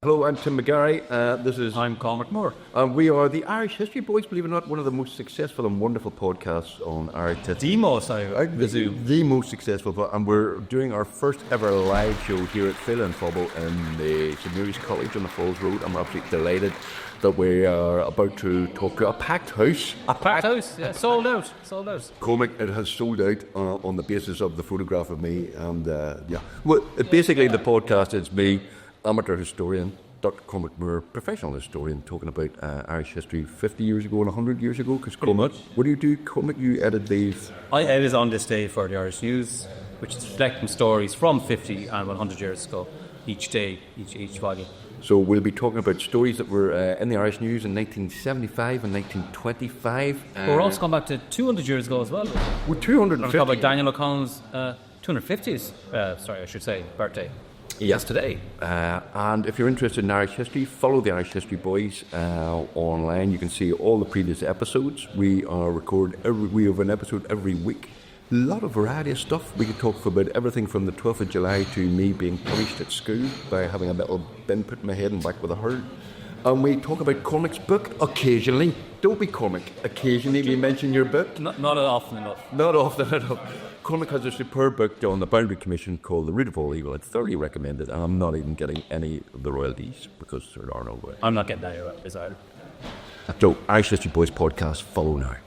Hello, I'm Tim McGarry. I'm Cormac Moore. We are the Irish History Boys, believe it or not, one of the most successful and wonderful podcasts on Irish history. The most, I presume. The most successful, and we're doing our first ever live show here at Féile in Phobail in the St Mary's College on the Falls Road. I'm absolutely delighted that we are about to talk to a packed house. A packed house, yeah, sold out. Cormac, it has sold out on the basis of the photograph of me, and well, basically the podcast is me, amateur historian, Dr Cormac Moore, professional historian, talking about Irish history 50 years ago and 100 years ago. Because Cormac, what do you do? Cormac, you edit these? I edit on this day for the Irish News, which is reflecting stories from 50 and 100 years ago, each day, each volume. So we'll be talking about stories that were in the Irish News in 1975 and 1925. We're also going back to 200 years ago as well. We're 250. We're talking about Daniel O'Connell's 250th, birthday. Yes, today. And if you're interested in Irish history, follow the Irish History Boys online. You can see all the previous episodes. We have an episode every week. A lot of variety of stuff. We could talk about everything from the 12th of July to me being punished at school by having a little bin put in my head and whacked with a hurl. And we talk about Cormac's book occasionally. Don't be Cormac. Occasionally we mention your book. Not often enough. Not often enough. Cormac has a superb book on the Boundary Commission called The Root of All Evil. I'd thoroughly recommend it, and I'm not even getting any of the royalties because there are no royalties. I'm not getting any royalties either. So, Irish History Boys podcast, follow now.